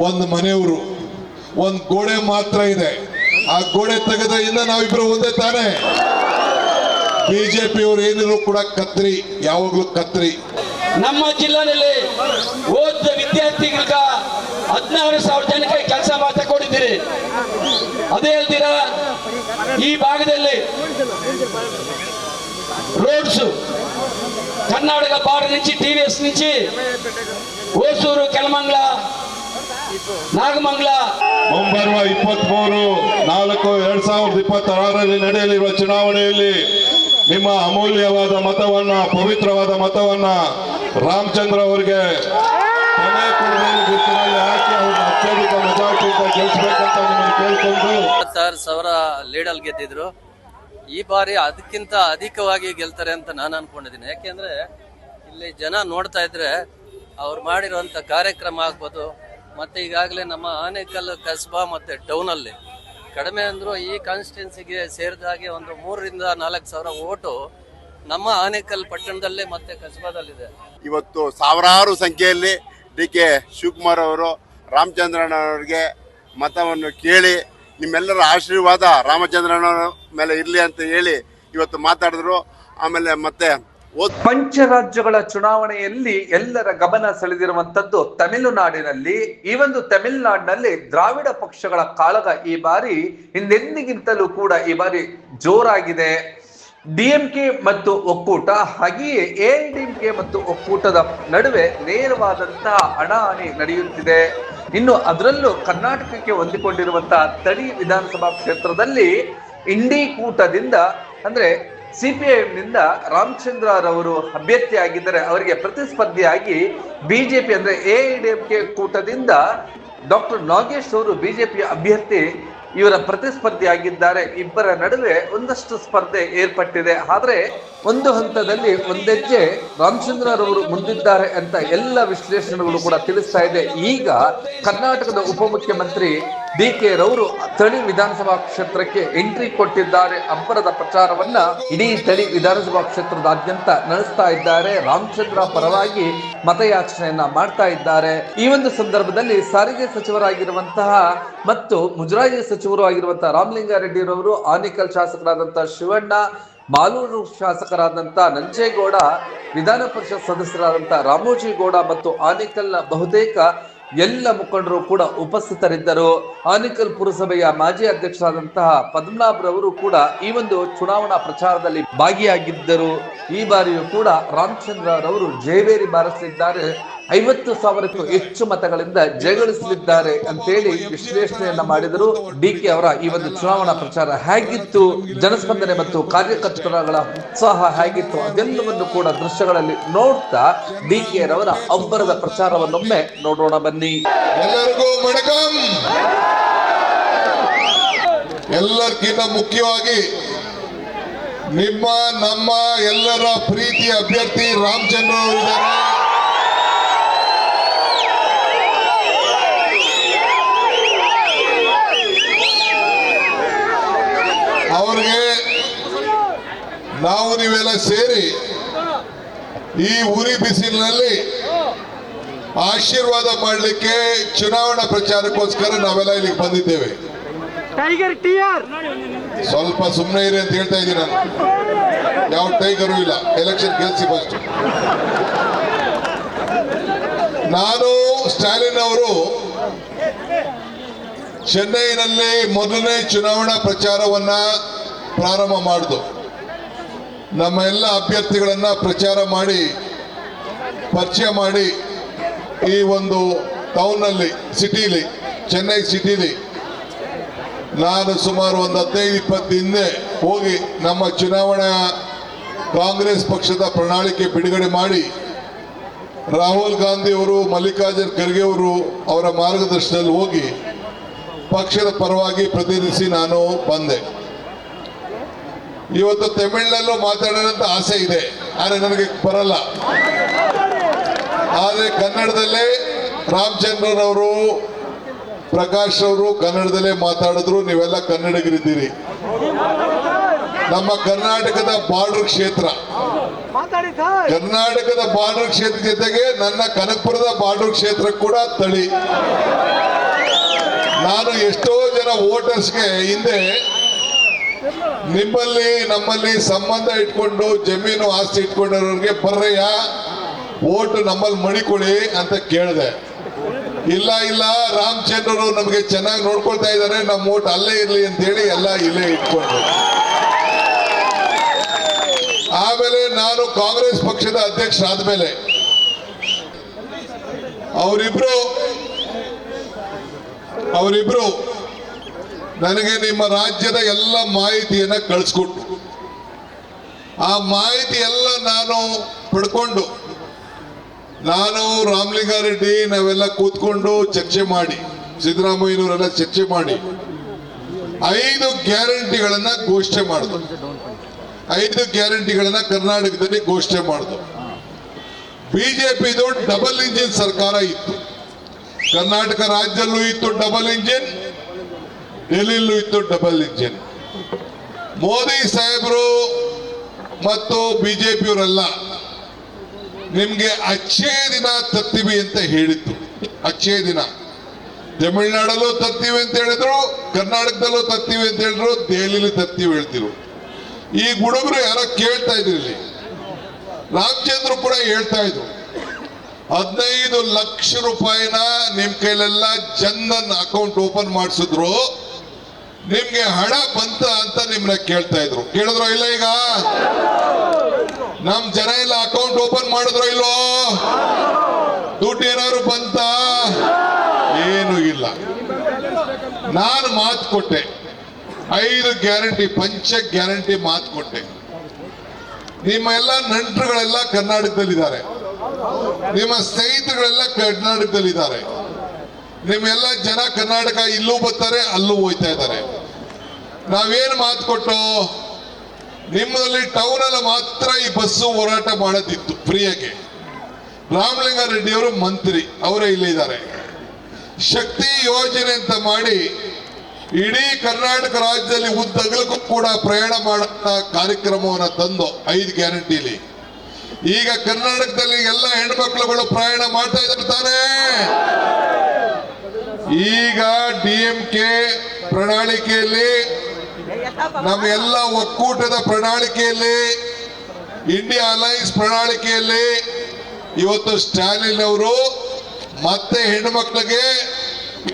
ಒಂದು ಮನೆಯವರು, ಒಂದು ಗೋಡೆ ಮಾತ್ರ ಇದೆ. ಆ ಗೋಡೆ ತೆಗೆದ್ರಿಂದ ನಾವಿಬ್ರು ಒಂದೇ ತಾನೆ. ಬಿಜೆಪಿಯವರು ಏನಿದ್ರು ಕೂಡ ಕತ್ರಿ, ಯಾವಾಗ್ಲೂ ಕತ್ರಿ. ನಮ್ಮ ಜಿಲ್ಲೆಯಲ್ಲಿ ಓದಿದ ವಿದ್ಯಾರ್ಥಿಗಳಿಗೆ 16,000 ಜನಕ್ಕೆ ಕೆಲಸ ಮಾತ್ರ ಕೊಟ್ಟಿದ್ದೀರಿ. ಅದೇ ಅಲ್ದಿರ ಈ ಭಾಗದಲ್ಲಿ రోడ్స్ కర్ణాటక బార్డర్ నుంచి టీవీఎస్ నుంచి ఓసూరు కెలమంగళ ನಾಗಮಂಗಲ ಮುಂಬರುವ 23/4/2026 ನಡೆಯಲಿರುವ ಚುನಾವಣೆಯಲ್ಲಿ ನಿಮ್ಮ ಅಮೂಲ್ಯವಾದ ಮತವನ್ನ, ಪವಿತ್ರವಾದ ಮತವನ್ನ ರಾಮಚಂದ್ರ ಅವರಿಗೆ ಹಾಕಿ ಅತ್ಯಧಿಕ ಮೆಜಾರಿಟಿಯಿಂದ ಗೆಲ್ಲಿಸಬೇಕಂತ ನಿಮ್ಮನ್ನು ಕೇಳ್ಕೊಂಡು 26,000 ಲೀಡಲ್ಲಿ ಗೆದ್ದಿದ್ರು. ಈ ಬಾರಿ ಅದಕ್ಕಿಂತ ಅಧಿಕವಾಗಿ ಗೆಲ್ತಾರೆ ಅಂತ ನಾನು ಅನ್ಕೊಂಡಿದ್ದೀನಿ. ಯಾಕೆಂದ್ರೆ ಇಲ್ಲಿ ಜನ ನೋಡ್ತಾ ಇದ್ರೆ ಅವ್ರು ಮಾಡಿರುವಂತ ಕಾರ್ಯಕ್ರಮ ಆಗ್ಬೋದು, ಮತ್ತೆ ಈಗಾಗಲೇ ನಮ್ಮ ಆನೇಕಲ್ ಕಸ್ಬಾ ಮತ್ತೆ ಟೌನ್ ಅಲ್ಲಿ ಕಡಿಮೆ ಅಂದ್ರು ಈ ಕಾನ್ಸ್ಟಿಟ್ಯೂನ್ಸಿಗೆ ಸೇರಿದ ಹಾಗೆ ಒಂದು 3,000-4,000 ಓಟು ನಮ್ಮ ಆನೇಕಲ್ ಪಟ್ಟಣದಲ್ಲೇ ಮತ್ತೆ ಕಸ್ಬಾದಲ್ಲಿದೆ. ಇವತ್ತು ಸಾವಿರಾರು ಸಂಖ್ಯೆಯಲ್ಲಿ DK ಶಿವಕುಮಾರ್ ಅವರು ರಾಮಚಂದ್ರನ್ ಅವರಿಗೆ ಮತವನ್ನು ಕೇಳಿ ನಿಮ್ಮೆಲ್ಲರ ಆಶೀರ್ವಾದ ರಾಮಚಂದ್ರನ ಮೇಲೆ ಇರಲಿ ಅಂತ ಹೇಳಿ ಇವತ್ತು ಮಾತಾಡಿದ್ರು. ಆಮೇಲೆ ಮತ್ತೆ ಪಂಚರಾಜ್ಯಗಳ ಚುನಾವಣೆಯಲ್ಲಿ ಎಲ್ಲರ ಗಮನ ಸೆಳೆದಿರುವಂತದ್ದು ತಮಿಳುನಾಡಿನಲ್ಲಿ. ಈ ಒಂದು ತಮಿಳುನಾಡಿನಲ್ಲಿ ದ್ರಾವಿಡ ಪಕ್ಷಗಳ ಕಾಳಗ ಈ ಬಾರಿ ಹಿಂದೆಂದಿಗಿಂತಲೂ ಕೂಡ ಈ ಬಾರಿ ಜೋರಾಗಿದೆ. DMK ಮತ್ತು ಒಕ್ಕೂಟ, ಹಾಗೆಯೇ AIDMK ಮತ್ತು ಒಕ್ಕೂಟದ ನಡುವೆ ನೇರವಾದಂತಹ ಹಣಾಹಣಿ ನಡೆಯುತ್ತಿದೆ. ಇನ್ನು ಅದರಲ್ಲೂ ಕರ್ನಾಟಕಕ್ಕೆ ಹೊಂದಿಕೊಂಡಿರುವಂತಹ ತಳಿ ವಿಧಾನಸಭಾ ಕ್ಷೇತ್ರದಲ್ಲಿ ಇಂಡಿ ಕೂಟದಿಂದ ಅಂದ್ರೆ CPIM ನಿಂದ ರಾಮಚಂದ್ರರವರು ಅಭ್ಯರ್ಥಿಯಾಗಿದ್ದರೆ ಅವರಿಗೆ ಪ್ರತಿಸ್ಪರ್ಧಿಯಾಗಿ ಬಿಜೆಪಿ ಅಂದ್ರೆ AIDMK ಕೂಟದಿಂದ ಡಾಕ್ಟರ್ ನಾಗೇಶ್ ಅವರು ಬಿಜೆಪಿ ಅಭ್ಯರ್ಥಿ ಇವರ ಪ್ರತಿಸ್ಪರ್ಧಿಯಾಗಿದ್ದಾರೆ. ಇಬ್ಬರ ನಡುವೆ ಒಂದಷ್ಟು ಸ್ಪರ್ಧೆ ಏರ್ಪಟ್ಟಿದೆ. ಆದ್ರೆ ಒಂದು ಹಂತದಲ್ಲಿ ಒಂದೆಜ್ಜೆ ರಾಮಚಂದ್ರರವರು ಮುಂದಿದ್ದಾರೆ ಅಂತ ಎಲ್ಲ ವಿಶ್ಲೇಷಣೆಗಳು ಕೂಡ ತಿಳಿಸ್ತಾ ಇದೆ. ಈಗ ಕರ್ನಾಟಕದ ಉಪಮುಖ್ಯಮಂತ್ರಿ DK ರವರು ತಳಿ ವಿಧಾನಸಭಾ ಕ್ಷೇತ್ರಕ್ಕೆ ಎಂಟ್ರಿ ಕೊಟ್ಟಿದ್ದಾರೆ. ಅಬ್ಬರದ ಪ್ರಚಾರವನ್ನ ಇಡೀ ತಳಿ ವಿಧಾನಸಭಾ ಕ್ಷೇತ್ರದಾದ್ಯಂತ ನಡೆಸ್ತಾ ಇದ್ದಾರೆ. ರಾಮಚಂದ್ರ ಪರವಾಗಿ ಮತಯಾಚನೆಯನ್ನ ಮಾಡ್ತಾ ಇದ್ದಾರೆ. ಈ ಒಂದು ಸಂದರ್ಭದಲ್ಲಿ ಸಾರಿಗೆ ಸಚಿವರಾಗಿರುವಂತಹ ಮತ್ತು ಮುಜರಾಯಿ ಸಚಿವರು ಆಗಿರುವಂತಹ ರಾಮಲಿಂಗಾರೆಡ್ಡಿ ರವರು, ಆನೇಕಲ್ ಶಾಸಕರಾದಂತಹ ಶಿವಣ್ಣ, ಮಾಲೂರು ಶಾಸಕರಾದಂತ ನಂಜೇಗೌಡ, ವಿಧಾನ ಪರಿಷತ್ ಸದಸ್ಯರಾದಂತಹ ರಾಮೋಜಿಗೌಡ ಮತ್ತು ಆನೇಕಲ್ನ ಬಹುತೇಕ ಎಲ್ಲ ಮುಖಂಡರು ಕೂಡ ಉಪಸ್ಥಿತರಿದ್ದರು. ಆನೇಕಲ್ ಪುರಸಭೆಯ ಮಾಜಿ ಅಧ್ಯಕ್ಷರಾದಂತಹ ಪದ್ಮನಾಭರವರು ಕೂಡ ಈ ಒಂದು ಚುನಾವಣಾ ಪ್ರಚಾರದಲ್ಲಿ ಭಾಗಿಯಾಗಿದ್ದರು. ಈ ಬಾರಿಯೂ ಕೂಡ ರಾಮಚಂದ್ರರವರು ಜಯಬೇರಿ ಬಾರಿಸಲಿದ್ದಾರೆ. 50,000ಕ್ಕೂ ಹೆಚ್ಚು ಮತಗಳಿಂದ ಜಯಗಳಿಸಲಿದ್ದಾರೆ ಅಂತೇಳಿ ವಿಶ್ಲೇಷಣೆಯನ್ನ ಮಾಡಿದರು. DK ಅವರ ಈ ಒಂದು ಚುನಾವಣಾ ಪ್ರಚಾರ ಹೇಗಿತ್ತು, ಜನಸ್ಪಂದನೆ ಮತ್ತು ಕಾರ್ಯಕರ್ತರುಗಳ ಉತ್ಸಾಹ ಹೇಗಿತ್ತು ಅದೆಲ್ಲವನ್ನು ಕೂಡ ದೃಶ್ಯಗಳಲ್ಲಿ ನೋಡ್ತಾ DK ರವರ ಅಬ್ಬರದ ಪ್ರಚಾರವನ್ನೊಮ್ಮೆ ನೋಡೋಣ ಬನ್ನಿ. ಎಲ್ಲರಿಗೂ ವಣಕಂ. ಎಲ್ಲರಿಗಿಂತ ಮುಖ್ಯವಾಗಿ ನಿಮ್ಮ ನಮ್ಮ ಎಲ್ಲರ ಪ್ರೀತಿ ಅಭ್ಯರ್ಥಿ ರಾಮಚಂದ್ರ ಅವರಿದ್ದಾರೆ. ಅವ್ರಿಗೆ ನಾವು ನೀವೆಲ್ಲ ಸೇರಿ ಈ ಉರಿ ಬಿಸಿಲಿನಲ್ಲಿ ಆಶೀರ್ವಾದ ಮಾಡಲಿಕ್ಕೆ ಚುನಾವಣಾ ಪ್ರಚಾರಕ್ಕೋಸ್ಕರ ನಾವೆಲ್ಲ ಇಲ್ಲಿಗೆ ಬಂದಿದ್ದೇವೆ. ಸ್ವಲ್ಪ ಸುಮ್ಮನೆ ಇರಿ ಅಂತ ಹೇಳ್ತಾ ಇದ್ದೀನಿ. ನಾನು ಯಾವ ಟೈಗರು ಇಲ್ಲ, ಎಲೆಕ್ಷನ್ ಗೆಲ್ಸಿ ಫಸ್ಟ್. ನಾನು ಸ್ಟಾಲಿನ್ ಅವರು ಚೆನ್ನೈನಲ್ಲಿ ಮೊದಲನೇ ಚುನಾವಣಾ ಪ್ರಚಾರವನ್ನ ಪ್ರಾರಂಭ ಮಾಡಿದ್ದು. ನಮ್ಮ ಎಲ್ಲ ಅಭ್ಯರ್ಥಿಗಳನ್ನ ಪ್ರಚಾರ ಮಾಡಿ ಪರಿಚಯ ಮಾಡಿ ಈ ಒಂದು ಟೌನ್ನಲ್ಲಿ ಸಿಟಿಲಿ, ಚೆನ್ನೈ ಸಿಟಿಲಿ ನಾನು ಸುಮಾರು ಒಂದು 15-20 ಹಿಂದೆ ಹೋಗಿ ನಮ್ಮ ಚುನಾವಣಾ ಕಾಂಗ್ರೆಸ್ ಪಕ್ಷದ ಪ್ರಣಾಳಿಕೆ ಬಿಡುಗಡೆ ಮಾಡಿ ರಾಹುಲ್ ಗಾಂಧಿ ಅವರು, ಮಲ್ಲಿಕಾರ್ಜುನ್ ಖರ್ಗೆ ಅವರು ಅವರ ಮಾರ್ಗದರ್ಶನದಲ್ಲಿ ಹೋಗಿ ಪಕ್ಷದ ಪರವಾಗಿ ಪ್ರತಿನಿಧಿಸಿ ನಾನು ಬಂದೆ. ಇವತ್ತು ತಮಿಳಿನಲ್ಲೂ ಮಾತಾಡೋಣಂತ ಆಸೆ ಇದೆ, ಆದರೆ ನನಗೆ ಬರಲ್ಲ. ಆದರೆ ಕನ್ನಡದಲ್ಲೇ ರಾಮಚಂದ್ರನ್ ಪ್ರಕಾಶ್ ಅವರು ಕನ್ನಡದಲ್ಲೇ ಮಾತಾಡಿದ್ರು. ನೀವೆಲ್ಲ ಕನ್ನಡಿಗರಿದ್ದೀರಿ. ನಮ್ಮ ಕರ್ನಾಟಕದ ಬಾರ್ಡರ್ ಕ್ಷೇತ್ರ, ಕರ್ನಾಟಕದ ಬಾರ್ಡರ್ ಕ್ಷೇತ್ರ ಜೊತೆಗೆ ನನ್ನ ಕನಕಪುರದ ಬಾರ್ಡರ್ ಕ್ಷೇತ್ರ ಕೂಡ ತಳಿ. ನಾನು ಎಷ್ಟೋ ಜನ ವೋಟರ್ಸ್ಗೆ ಹಿಂದೆ ನಿಮ್ಮಲ್ಲಿ ನಮ್ಮಲ್ಲಿ ಸಂಬಂಧ ಇಟ್ಕೊಂಡು ಜಮೀನು ಆಸ್ತಿ ಇಟ್ಕೊಂಡಿರೋರಿಗೆ ಬರ್ರಯ್ಯ ಓಟ್ ನಮ್ಮಲ್ಲಿ ಮಡಿಕೊಳ್ಳಿ ಅಂತ ಕೇಳಿದೆ. ಇಲ್ಲ ಇಲ್ಲ, ರಾಮಚಂದ್ರರು ನಮಗೆ ಚೆನ್ನಾಗಿ ನೋಡ್ಕೊಳ್ತಾ ಇದ್ದಾರೆ, ನಮ್ಮ ಓಟ್ ಅಲ್ಲೇ ಇರ್ಲಿ ಅಂತ ಹೇಳಿ ಎಲ್ಲ ಇಲ್ಲೇ ಇಟ್ಕೊಂಡು. ಆಮೇಲೆ ನಾನು ಕಾಂಗ್ರೆಸ್ ಪಕ್ಷದ ಅಧ್ಯಕ್ಷರಾದ ಮೇಲೆ ಅವರಿಬ್ರು ನನಗೆ ನಿಮ್ಮ ರಾಜ್ಯದ ಎಲ್ಲ ಮಾಹಿತಿಯನ್ನ ಕಳಿಸ್ಕೊಟ್ರು. ಆ ಮಾಹಿತಿ ಎಲ್ಲ ನಾನು ಪಡ್ಕೊಂಡು ನಾನು ರಾಮಲಿಂಗಾರೆಡ್ಡಿ ನಾವೆಲ್ಲ ಕೂತ್ಕೊಂಡು ಚರ್ಚೆ ಮಾಡಿ, ಸಿದ್ದರಾಮಯ್ಯನವರೆಲ್ಲ ಚರ್ಚೆ ಮಾಡಿ 5 ಗ್ಯಾರಂಟಿಗಳನ್ನ ಘೋಷಣೆ ಮಾಡಿದ್ರು. 5 ಗ್ಯಾರಂಟಿಗಳನ್ನ ಕರ್ನಾಟಕದಲ್ಲಿ ಘೋಷಣೆ ಮಾಡಿದ್ರು. ಬಿಜೆಪಿದು ಡಬಲ್ ಇಂಜಿನ್ ಸರ್ಕಾರ ಇತ್ತು. ಕರ್ನಾಟಕ ರಾಜ್ಯದಲ್ಲೂ ಇತ್ತು ಡಬಲ್ ಇಂಜಿನ್, ಡೆಲ್ಲಿಯಲ್ಲೂ ಇತ್ತು ಡಬಲ್ ಇಂಜಿನ್. ಮೋದಿ ಸಾಹೇಬರು ಮತ್ತು ಬಿಜೆಪಿಯವರೆಲ್ಲ ನಿಮ್ಗೆ ಅಚ್ಚೇ ದಿನ ತರ್ತೀವಿ ಅಂತ ಹೇಳಿತ್ತು. ಅಚ್ಚೇ ದಿನ ತಮಿಳ್ನಾಡಲ್ಲೂ ತರ್ತೀವಿ ಅಂತ ಹೇಳಿದ್ರು, ಕರ್ನಾಟಕದಲ್ಲೂ ತರ್ತೀವಿ ಅಂತ ಹೇಳಿದ್ರು, ದೆಹಲಿಲಿ ತರ್ತೀವಿ ಹೇಳ್ತಿರು. ಈ ಹುಡುಗರು ಯಾರೋ ಕೇಳ್ತಾ ಇದ್ರು, ಇಲ್ಲಿ ರಾಮಚಂದ್ರ ಕೂಡ ಹೇಳ್ತಾ ಇದ್ರು, 15 ಲಕ್ಷ ರೂಪಾಯಿನ ನಿಮ್ ಕೈಲೆಲ್ಲ ಜನ್ಧನ್ ಅಕೌಂಟ್ ಓಪನ್ ಮಾಡಿಸಿದ್ರು, ನಿಮ್ಗೆ ಹಣ ಬಂತ ಅಂತ ನಿಮ್ನ ಕೇಳ್ತಾ ಇದ್ರು. ಕೇಳಿದ್ರು ಇಲ್ಲ? ಈಗ ನಮ್ ಜನ ಎಲ್ಲ ಅಕೌಂಟ್ ಓಪನ್ ಮಾಡಿದ್ರು ಇಲ್ವೋ? ದುಡ್ಡು ಏನಾದ್ರು ಬಂತ? ಏನು ಇಲ್ಲ. ನಾನು ಮಾತು ಕೊಟ್ಟೆ, 5 ಗ್ಯಾರಂಟಿ, ಪಂಚ ಗ್ಯಾರಂಟಿ ಮಾತು ಕೊಟ್ಟೆ. ನಿಮ್ಮ ಎಲ್ಲ ನಂಟರುಗಳೆಲ್ಲ ಕರ್ನಾಟಕದಲ್ಲಿದ್ದಾರೆ, ನಿಮ್ಮ ಸ್ನೇಹಿತರುಗಳೆಲ್ಲ ಕರ್ನಾಟಕದಲ್ಲಿದ್ದಾರೆ, ನಿಮ್ಮೆಲ್ಲ ಜನ ಕರ್ನಾಟಕ ಇಲ್ಲೂ ಬರ್ತಾರೆ, ಅಲ್ಲೂ ಹೋಯ್ತಾ ಇದ್ದಾರೆ. ನಾವೇನು ಮಾತು ಕೊಟ್ಟು, ನಿಮ್ಮಲ್ಲಿ ಟೌನ್ ಅಲ್ಲಿ ಮಾತ್ರ ಈ ಬಸ್ಸು ಹೋರಾಟ ಮಾಡೋದಿತ್ತು ಫ್ರೀಯಾಗಿ. ರಾಮಲಿಂಗಾರೆಡ್ಡಿ ಅವರು ಮಂತ್ರಿ, ಅವರೇ ಇಲ್ಲಿದ್ದಾರೆ. ಶಕ್ತಿ ಯೋಜನೆ ಅಂತ ಮಾಡಿ ಇಡೀ ಕರ್ನಾಟಕ ರಾಜ್ಯದಲ್ಲಿ ಉದ್ದಗಲಕ್ಕೂ ಕೂಡ ಪ್ರಯಾಣ ಮಾಡೋ ಕಾರ್ಯಕ್ರಮವನ್ನು ತಂದು 5 ಗ್ಯಾರಂಟಿಲಿ ಈಗ ಕರ್ನಾಟಕದಲ್ಲಿ ಎಲ್ಲ ಹೆಣ್ಮಕ್ಳುಗಳು ಪ್ರಯಾಣ ಮಾಡ್ತಾ ಇದ್ದಾರೆ ತಾನೇ. ಈಗ DMK ಪ್ರಣಾಳಿಕೆಯಲ್ಲಿ, ನಮ್ಮ ಎಲ್ಲ ಒಕ್ಕೂಟದ ಪ್ರಣಾಳಿಕೆಯಲ್ಲಿ, ಇಂಡಿಯಾ ಅಲೈನ್ಸ್ ಪ್ರಣಾಳಿಕೆಯಲ್ಲಿ ಇವತ್ತು ಸ್ಟಾಲಿನ್ ಅವರು ಮತ್ತೆ ಹೆಣ್ಣುಮಕ್ಕಳಿಗೆ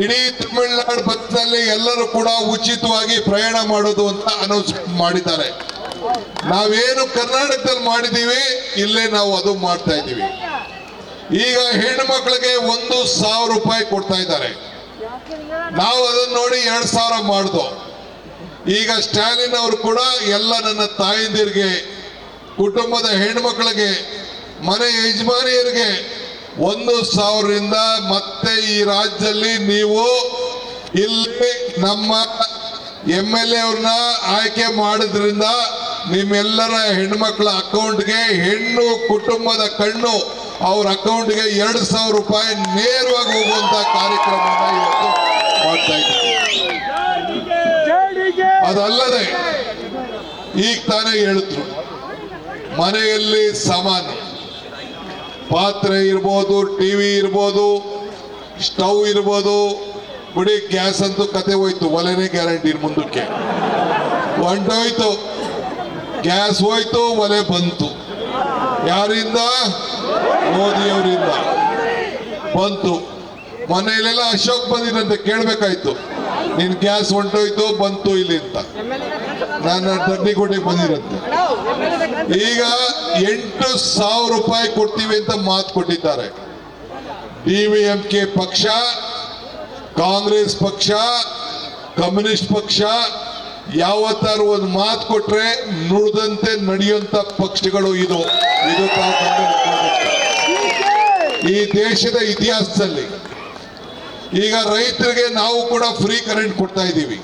ಇಡೀ ತಮಿಳುನಾಡು ಬಸ್ನಲ್ಲಿ ಎಲ್ಲರೂ ಕೂಡ ಉಚಿತವಾಗಿ ಪ್ರಯಾಣ ಮಾಡೋದು ಅಂತ ಅನೌನ್ಸ್ ಮಾಡಿದ್ದಾರೆ. ನಾವೇನು ಕರ್ನಾಟಕದಲ್ಲಿ ಮಾಡಿದೀವಿ, ಇಲ್ಲೇ ನಾವು ಅದು ಮಾಡ್ತಾ ಇದ್ದೀವಿ. ಈಗ ಹೆಣ್ಣು ಮಕ್ಕಳಿಗೆ 1,000 ರೂಪಾಯಿ ಕೊಡ್ತಾ ಇದ್ದಾರೆ. ನಾವು ಅದನ್ನ ನೋಡಿ 2,000 ಮಾಡ್ದು. ಈಗ ಸ್ಟಾಲಿನ್ ಅವರು ಕೂಡ ಎಲ್ಲ ನನ್ನ ತಾಯಂದಿರಿಗೆ, ಕುಟುಂಬದ ಹೆಣ್ಮಕ್ಳಿಗೆ, ಮನೆ ಯಜಮಾನಿಯರಿಗೆ 1,000ರಿಂದ ಮತ್ತೆ ಈ ರಾಜ್ಯದಲ್ಲಿ ನೀವು ಇಲ್ಲಿ ನಮ್ಮ MLA ಅವ್ರನ್ನ ಆಯ್ಕೆ ಮಾಡೋದ್ರಿಂದ ನಿಮ್ಮೆಲ್ಲರ ಹೆಣ್ಮಕ್ಳ ಅಕೌಂಟ್ಗೆ, ಹೆಣ್ಣು ಕುಟುಂಬದ ಕಣ್ಣು ಅವ್ರ ಅಕೌಂಟ್ಗೆ 2,000 ರೂಪಾಯಿ ನೇರವಾಗಿ ಹೋಗುವಂತ ಕಾರ್ಯಕ್ರಮನ ಇವತ್ತು ಮಾಡ್ತಾ ಇದ್ದೀವಿ. ಅದಲ್ಲದೆ ಈಗ ತಾನೇ ಹೇಳಿದ್ರು, ಮನೆಯಲ್ಲಿ ಸಾಮಾನು, ಪಾತ್ರೆ ಇರ್ಬೋದು, ಟಿವಿ ಇರ್ಬೋದು, ಸ್ಟವ್ ಇರ್ಬೋದು, ಬಿಡಿ ಗ್ಯಾಸ್ ಅಂತೂ ಕತೆ ಹೋಯ್ತು, ಒಲೆನೇ ಗ್ಯಾರಂಟಿ ಮುಂದಕ್ಕೆ ಹೊಂಟೋಯ್ತು. ಗ್ಯಾಸ್ ಹೋಯ್ತು, ಒಲೆ ಬಂತು. ಯಾರಿಂದ? ಮೋದಿಯವರಿಂದ ಬಂತು. ಮನೆಯಲ್ಲೆಲ್ಲ ಅಶೋಕ್ ಬಂದಿರಂತೆ, ಕೇಳ್ಬೇಕಾಯ್ತು, ನಿನ್ ಗ್ಯಾಸ್ ಹೊಂಟೋಯ್ತು ಬಂತು ಇಲ್ಲಿ ಅಂತ. ನಾನು ದಡ್ಡಿಕೋಟೆಗೆ ಬಂದಿರಂತೆ. ಈಗ 8,000 ರೂಪಾಯಿ ಕೊಡ್ತೀವಿ ಅಂತ ಮಾತು ಕೊಟ್ಟಿದ್ದಾರೆ. DMK ಪಕ್ಷ, ಕಾಂಗ್ರೆಸ್ ಪಕ್ಷ, ಕಮ್ಯುನಿಸ್ಟ್ ಪಕ್ಷ ಯಾವತ್ತಾರು ಒಂದು ಮಾತು ಕೊಟ್ರೆ ನುಡಿದಂತೆ ನಡೆಯುವಂತ ಪಕ್ಷಗಳು ಇದು ತಾವು ಗಮನಿಸಬೇಕು. ಈ ದೇಶದ ಇತಿಹಾಸದಲ್ಲಿ ಈಗ ರೈತರಿಗೆ ನಾವು ಕೂಡ ಫ್ರೀ ಕರೆಂಟ್ ಕೊಡ್ತಾ ಇದ್ದೀವಿ.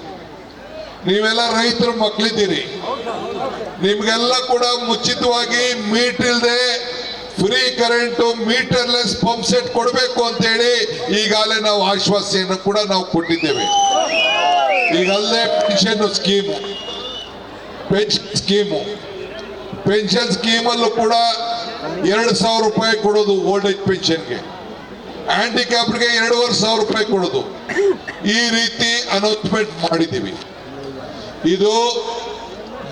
ನೀವೆಲ್ಲ ರೈತರು ಮಕ್ಕಳಿದ್ದೀರಿ, ನಿಮ್ಗೆಲ್ಲ ಕೂಡ ಮುಚಿತವಾಗಿ ಮೀಟರ್ ಇಲ್ಲದೆ ಫ್ರೀ ಕರೆಂಟ್, ಮೀಟರ್ಲೆಸ್ ಪಂಪ್ ಸೆಟ್ ಕೊಡಬೇಕು ಅಂತ ಹೇಳಿ ಈಗಾಗಲೇ ನಾವು ಆಶ್ವಾಸನೆಯನ್ನು ಕೂಡ ನಾವು ಕೊಟ್ಟಿದ್ದೇವೆ. ಈಗಲ್ಲೇ ಪೆನ್ಷನ್ ಸ್ಕೀಮು, ಪೆನ್ಷನ್ ಸ್ಕೀಮಲ್ಲೂ ಕೂಡ 2,000 ರೂಪಾಯಿ ಕೊಡೋದು ಓಲ್ಡ್ ಏಜ್ ಪೆನ್ಷನ್ಗೆ, ಹ್ಯಾಂಡಿಕ್ಯಾಪ್ಡ್ಗೆ 2,500 ರೂಪಾಯಿ ಕೊಡೋದು. ಈ ರೀತಿ ಅನೌನ್ಸ್ಮೆಂಟ್ ಮಾಡಿದ್ದೀವಿ. ಇದು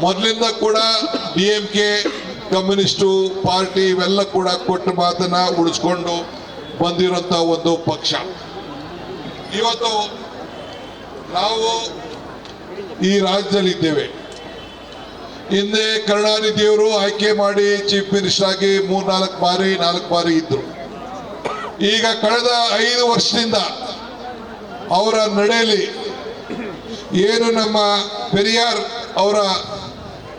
ಮೊದಲಿಂದ ಕೂಡ DMK ಕಮ್ಯುನಿಸ್ಟು ಪಾರ್ಟಿ ಇವೆಲ್ಲ ಕೂಡ ಕೊಟ್ಟ ಮಾತನ್ನ ಉಳಿಸ್ಕೊಂಡು ಬಂದಿರುವಂತ ಒಂದು ಪಕ್ಷ. ಇವತ್ತು ನಾವು ಈ ರಾಜ್ಯದಲ್ಲಿದ್ದೇವೆ. ಹಿಂದೆ ಕರುಣಾನಿಧಿಯವರು ಆಯ್ಕೆ ಮಾಡಿ ಚೀಫ್ ಮಿನಿಸ್ಟರ್ ಆಗಿ 4 ಬಾರಿ ಇದ್ರು. ಈಗ ಕಳೆದ 5 ವರ್ಷದಿಂದ ಅವರ ನಡೆಯಲ್ಲಿ ಏನು ನಮ್ಮ ಪೆರಿಯಾರ್ ಅವರ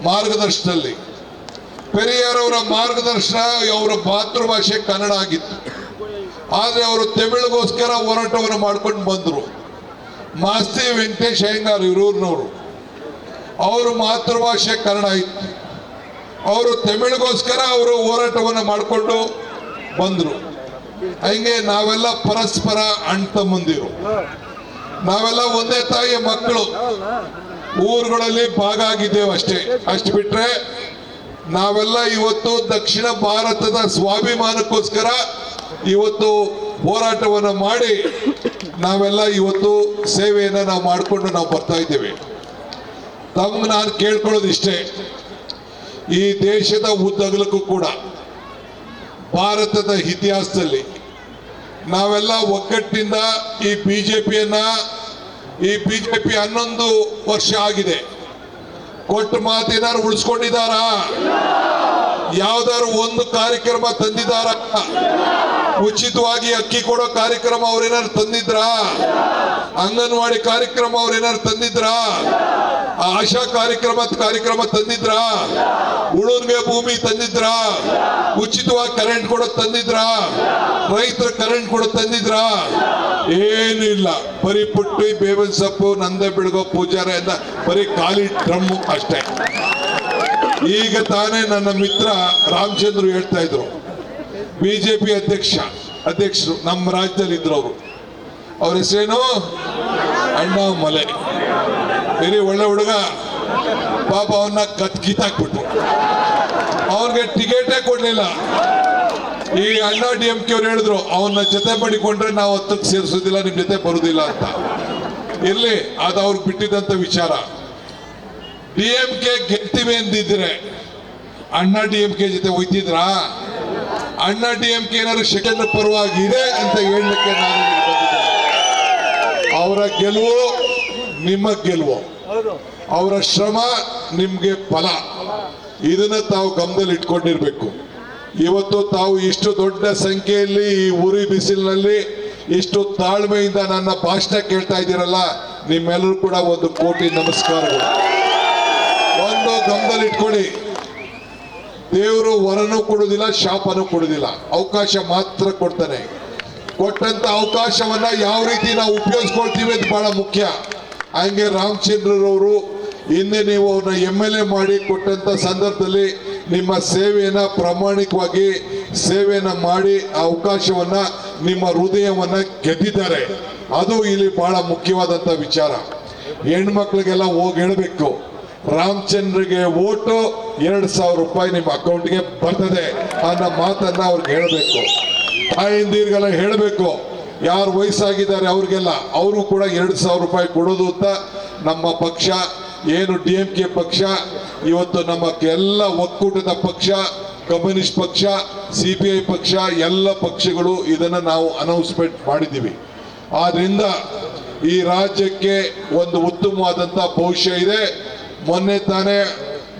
ಮಾರ್ಗದರ್ಶನದಲ್ಲಿ, ಪೆರಿಯಾರ್ ಅವರ ಮಾರ್ಗದರ್ಶನ ಅವರ ಮಾತೃಭಾಷೆ ಕನ್ನಡ ಆಗಿತ್ತು. ಆದರೆ ಅವರು ತಮಿಳಿಗೋಸ್ಕರ ಹೋರಾಟವನ್ನು ಮಾಡ್ಕೊಂಡು ಬಂದರು. ಮಾಸ್ತಿ ವೆಂಕಟೇಶ್ ಅಯ್ಯಂಗಾರ್ ಇರೂರಿನವರು, ಅವರು ಮಾತೃಭಾಷೆ ಕನ್ನಡ ಇತ್ತು. ಅವರು ತಮಿಳಿಗೋಸ್ಕರ ಅವರು ಹೋರಾಟವನ್ನು ಮಾಡಿಕೊಂಡು ಬಂದರು. ಹಂಗೆ ನಾವೆಲ್ಲ ಪರಸ್ಪರ ಅಣ್ಣ ತಮ್ಮಂದಿರು, ನಾವೆಲ್ಲ ಒಂದೇ ತಾಯಿಯ ಮಕ್ಕಳು. ಊರುಗಳಲ್ಲಿ ಭಾಗ ಆಗಿದ್ದೇವೆ ಅಷ್ಟೇ. ಅಷ್ಟು ಬಿಟ್ರೆ ನಾವೆಲ್ಲ ಇವತ್ತು ದಕ್ಷಿಣ ಭಾರತದ ಸ್ವಾಭಿಮಾನಕ್ಕೋಸ್ಕರ ಇವತ್ತು ಹೋರಾಟವನ್ನು ಮಾಡಿ ನಾವೆಲ್ಲ ಇವತ್ತು ಸೇವೆಯನ್ನು ನಾವು ಮಾಡಿಕೊಂಡು ನಾವು ಬರ್ತಾ ಇದ್ದೇವೆ. ತಮ್ಗೆ ನಾನು ಕೇಳ್ಕೊಳ್ಳೋದು ಇಷ್ಟೇ, ಈ ದೇಶದ ಉದ್ದಗಲಕ್ಕೂ ಕೂಡ ಭಾರತದ ಇತಿಹಾಸದಲ್ಲಿ ನಾವೆಲ್ಲ ಒಗ್ಗಟ್ಟಿನಿಂದ ಈ ಬಿಜೆಪಿ 11 ವರ್ಷ ಆಗಿದೆ. ಕೊಟ್ಟ ಮಾತೇನಾದ್ರು ಉಳಿಸ್ಕೊಂಡಿದ್ದಾರ? ಯಾವ್ದಾದ್ರು ಒಂದು ಕಾರ್ಯಕ್ರಮ ತಂದಿದ್ದಾರ? ಉಚಿತವಾಗಿ ಅಕ್ಕಿ ಕೊಡೋ ಕಾರ್ಯಕ್ರಮ ಅವ್ರೇನಾದ್ರು ತಂದಿದ್ರ? ಅಂಗನವಾಡಿ ಕಾರ್ಯಕ್ರಮ ಅವ್ರೇನಾದ್ರು ತಂದಿದ್ರ? ಆಶಾ ಕಾರ್ಯಕ್ರಮ ತಂದಿದ್ರ? ಉಳುನ್ಗೆ ಭೂಮಿ ತಂದಿದ್ರ? ಉಚಿತವಾಗಿ ಕರೆಂಟ್ ಕೊಡೋದು ತಂದಿದ್ರ? ರೈತರ ಕರೆಂಟ್ ಕೊಡೋದು ತಂದಿದ್ರ? ಏನು ಇಲ್ಲ. ಬರೀ ಪುಟ್ಟಿ, ಬೇವಿನ ಸೊಪ್ಪು, ನಂದೆ ಬೆಳಗೋ ಪೂಜಾರ ಅಂತ ಬರೀ ಖಾಲಿ ಡ್ರಮ್ಮು ಅಷ್ಟೇ. ಈಗ ತಾನೇ ನನ್ನ ಮಿತ್ರ ರಾಮಚಂದ್ರ ಹೇಳ್ತಾ ಇದ್ರು, ಬಿಜೆಪಿ ಅಧ್ಯಕ್ಷರು ನಮ್ಮ ರಾಜ್ಯದಲ್ಲಿ ಇದ್ರು. ಅವ್ರ ಹೆಸರೇನು? ಅಣ್ಣಾಮಲೈ. ಬೇರೆ ಒಳ್ಳೆ ಹುಡುಗ, ಪಾಪ ಅವನ್ನ ಕಿತ್ತಾಕ್ಬಿಟ್ರು. ಅವ್ರಿಗೆ ಟಿಕೆಟೇ ಕೊಡ್ಲಿಲ್ಲ. ಈ ಅಣ್ಣಾ DMK ಅವ್ರು ಹೇಳಿದ್ರು, ಅವನ್ನ ಜೊತೆ ಮಾಡಿಕೊಂಡ್ರೆ ನಾವು 10ಕ್ಕೆ ಸೇರಿಸೋದಿಲ್ಲ, ನಿಮ್ ಜೊತೆ ಬರುದಿಲ್ಲ ಅಂತ. ಇರ್ಲಿ, ಅದು ಅವ್ರಿಗೆ ಬಿಟ್ಟಿದ್ದಂತ ವಿಚಾರ. DMK ಗೆಲ್ತೀವಿ ಅಂದಿದ್ರೆ ಅಣ್ಣಾ DMK ಜೊತೆ ಹೋಯ್ತಿದ್ರಾ? ಅಣ್ಣಾ DMK ಏನಾದ್ರು ಸೆಕೆಂಡ್ ಪರವಾಗಿದೆ ಅಂತ ಹೇಳಲಿಕ್ಕೆ ನಾನು ಬಂದಿದ್ದೇನೆ. ಅವರ ಗೆಲುವು ನಿಮ್ಮ ಗೆಲುವು, ಅವರ ಶ್ರಮ ನಿಮ್ಗೆ ಫಲ. ಇದನ್ನ ತಾವು ಗಮನದಲ್ಲಿ ಇಟ್ಕೊಂಡಿರ್ಬೇಕು. ಇವತ್ತು ತಾವು ಇಷ್ಟು ದೊಡ್ಡ ಸಂಖ್ಯೆಯಲ್ಲಿ ಈ ಉರಿ ಬಿಸಿಲಿನಲ್ಲಿ ಇಷ್ಟು ತಾಳ್ಮೆಯಿಂದ ನನ್ನ ಭಾಷಣ ಕೇಳ್ತಾ ಇದ್ದೀರಲ್ಲ, ನಿಮ್ಮೆಲ್ಲರೂ ಕೂಡ ಒಂದು ಕೋಟಿ ನಮಸ್ಕಾರಗಳು. ಒಂದು ಗಮನದಲ್ಲಿ ಇಟ್ಕೊಳ್ಳಿ, ದೇವರು ವರನೂ ಕೊಡುವುದಿಲ್ಲ, ಶಾಪನೂ ಕೊಡುವುದಿಲ್ಲ, ಅವಕಾಶ ಮಾತ್ರ ಕೊಡ್ತಾನೆ. ಕೊಟ್ಟಂತ ಅವಕಾಶವನ್ನ ಯಾವ ರೀತಿ ನಾವು ಉಪಯೋಗಿಸ್ಕೊಳ್ತೀವಿ ಅದು ಬಹಳ ಮುಖ್ಯ. ಹಂಗೆ ರಾಮಚಂದ್ರರವರು ಹಿಂದೆ ನೀವು ಅವ್ರನ್ನ MLA ಮಾಡಿ ಕೊಟ್ಟಂತ ಸಂದರ್ಭದಲ್ಲಿ ನಿಮ್ಮ ಸೇವೆಯನ್ನ ಪ್ರಾಮಾಣಿಕವಾಗಿ ಸೇವೆಯನ್ನ ಮಾಡಿ ಆ ಅವಕಾಶವನ್ನ ನಿಮ್ಮ ಹೃದಯವನ್ನ ಗೆದ್ದಿದ್ದಾರೆ. ಅದು ಇಲ್ಲಿ ಬಹಳ ಮುಖ್ಯವಾದಂತ ವಿಚಾರ. ಹೆಣ್ಮಕ್ಳಿಗೆಲ್ಲ ಹೋಗಿ ಹೇಳಬೇಕು, ರಾಮಚಂದ್ರಗೆ ಓಟು 2,000 ರೂಪಾಯಿ ನಿಮ್ಮ ಅಕೌಂಟ್ಗೆ ಬರ್ತದೆ ಅನ್ನೋ ಮಾತನ್ನ ಅವ್ರಿಗೆ ಹೇಳಬೇಕು. ತಾಯಿಂದಿರಿಗೆಲ್ಲ ಹೇಳಬೇಕು, ಯಾರು ವಯಸ್ಸಾಗಿದ್ದಾರೆ ಅವ್ರಿಗೆಲ್ಲ ಅವರು ಕೂಡ 2,000 ರೂಪಾಯಿ ಕೊಡೋದು ಅಂತ ನಮ್ಮ ಪಕ್ಷ ಏನು DMK ಪಕ್ಷ ಇವತ್ತು ನಮ್ಮ ಎಲ್ಲ ಒಕ್ಕೂಟದ ಪಕ್ಷ, ಕಮ್ಯುನಿಸ್ಟ್ ಪಕ್ಷ, CPI ಪಕ್ಷ, ಎಲ್ಲ ಪಕ್ಷಗಳು ಇದನ್ನ ನಾವು ಅನೌನ್ಸ್ಮೆಂಟ್ ಮಾಡಿದ್ದೀವಿ. ಆದ್ರಿಂದ ಈ ರಾಜ್ಯಕ್ಕೆ ಒಂದು ಉತ್ತಮವಾದಂತ ಭವಿಷ್ಯ ಇದೆ. ಮೊನ್ನೆ ತಾನೇ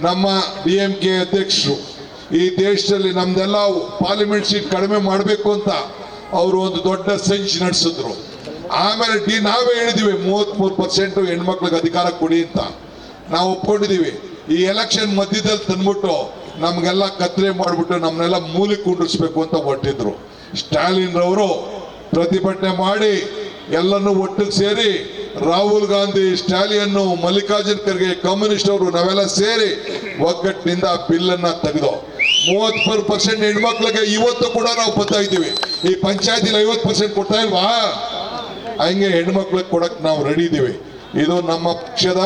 ನಮ್ಮ DMK ಅಧ್ಯಕ್ಷರು ಈ ದೇಶದಲ್ಲಿ ನಮ್ದೆಲ್ಲ ಪಾರ್ಲಿಮೆಂಟ್ ಸೀಟ್ ಕಡಿಮೆ ಮಾಡಬೇಕು ಅಂತ ಅವರು ಒಂದು ದೊಡ್ಡ ಸಂಚು ನಡೆಸಿದ್ರು. ಆಮೇಲೆ ನಾವೇ ಹೇಳಿದೀವಿ 33% ಹೆಣ್ಮಕ್ಳಿಗೆ ಅಧಿಕಾರ ಕೊಡಿ ಅಂತ ನಾವು ಒಪ್ಕೊಂಡಿದೀವಿ. ಈ ಎಲೆಕ್ಷನ್ ಮಧ್ಯದಲ್ಲಿ ತಂದ್ಬಿಟ್ಟು ನಮ್ಗೆಲ್ಲ ಕತ್ತಲೆ ಮಾಡ್ಬಿಟ್ಟು ನಮ್ಮನ್ನೆಲ್ಲ ಮೂಲಿಗೆ ಕುಂಡ್ರಿಸ್ಬೇಕು ಅಂತ ಹೊರಟಿದ್ರು. ಸ್ಟಾಲಿನ್ ರವರು ಪ್ರತಿಭಟನೆ ಮಾಡಿ ಎಲ್ಲನೂ ಒಟ್ಟಿಗೆ ಸೇರಿ ರಾಹುಲ್ ಗಾಂಧಿ, ಸ್ಟಾಲಿನ್, ಮಲ್ಲಿಕಾರ್ಜುನ್ ಖರ್ಗೆ, ಕಮ್ಯುನಿಸ್ಟ್ ಅವರು ನಾವೆಲ್ಲ ಸೇರಿ ಒಗ್ಗಟ್ಟಿನಿಂದ ಬಿಲ್ ಅನ್ನ ತೆಗೆದು 34% ಹೆಣ್ಮಕ್ಳಿಗೆ ಇವತ್ತು ಕೂಡ ನಾವು ಬರ್ತಾ ಇದ್ದೀವಿ. ಈ ಪಂಚಾಯತಿಲಿ 50% ಕೊಡ್ತಾ ಇಲ್ವಾ? ಹಂಗೆ ಹೆಣ್ಮಕ್ಳಿಗೆ ಕೊಡಕ್ ನಾವು ರೆಡಿ ಇದ್ದೀವಿ. ಇದು ನಮ್ಮ ಪಕ್ಷದ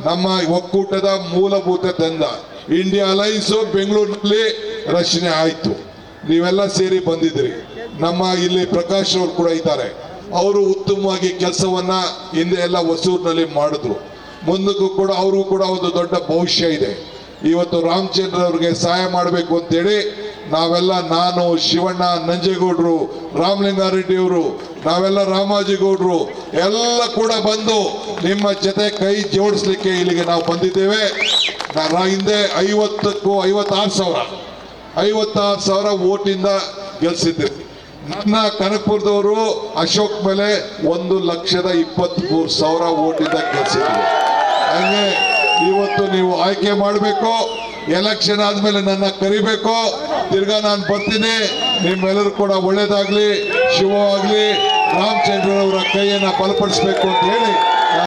ನಮ್ಮ ಒಕ್ಕೂಟದ ಮೂಲಭೂತ ದಂಧ ಇಂಡಿಯಾ ಅಲೈನ್ಸ್ ಬೆಂಗಳೂರಿನಲ್ಲಿ ರಚನೆ ಆಯಿತು. ನೀವೆಲ್ಲ ಸೇರಿ ಬಂದಿದ್ರಿ. ನಮ್ಮ ಇಲ್ಲಿ ಪ್ರಕಾಶ್ ಅವರು ಕೂಡ ಇದ್ದಾರೆ. ಅವರು ಉತ್ತಮವಾಗಿ ಕೆಲಸವನ್ನ ಹಿಂದೆ ಎಲ್ಲ ಹೊಸೂರಿನಲ್ಲಿ ಮಾಡಿದ್ರು. ಮುಂದಕ್ಕೂ ಕೂಡ ಅವ್ರಿಗೂ ಕೂಡ ಒಂದು ದೊಡ್ಡ ಭವಿಷ್ಯ ಇದೆ. ಇವತ್ತು ರಾಮಚಂದ್ರ ಅವ್ರಿಗೆ ಸಹಾಯ ಮಾಡಬೇಕು ಅಂತೇಳಿ ನಾವೆಲ್ಲ, ನಾನು, ಶಿವಣ್ಣ, ನಂಜೇಗೌಡರು, ರಾಮಲಿಂಗಾರೆಡ್ಡಿ ಅವರು, ನಾವೆಲ್ಲ ರಾಮಾಜಿಗೌಡರು ಎಲ್ಲ ಕೂಡ ಬಂದು ನಿಮ್ಮ ಜೊತೆ ಕೈ ಜೋಡಿಸ್ಲಿಕ್ಕೆ ಇಲ್ಲಿಗೆ ನಾವು ಬಂದಿದ್ದೇವೆ. ಹಿಂದೆ 56,000 ಓಟಿಂದ ಗೆಲ್ಸಿದ್ರಿ. ನನ್ನ ಕನಕಪುರದವರು ಅಶೋಕ್ ಮೇಲೆ 1,23,000 ಓಟಿಂದ ಗೆಲ್ಸಿದ್ರು. ಹಂಗೆ ಇವತ್ತು ನೀವು ಆಯ್ಕೆ ಮಾಡಬೇಕು. ಎಲೆಕ್ಷನ್ ಆದ್ಮೇಲೆ ನನ್ನ ಕರಿಬೇಕು. ತಿರ್ಗಾ ನಾನು ಬರ್ತೀನಿ. ನಿಮ್ಮೆಲ್ಲರೂ ಕೂಡ ಒಳ್ಳೇದಾಗ್ಲಿ, ಶುಭವಾಗ್ಲಿ. ರಾಮಚಂದ್ರನವರ ಕೈಯನ್ನ ಬಲಪಡಿಸಬೇಕು ಅಂತ ಹೇಳಿ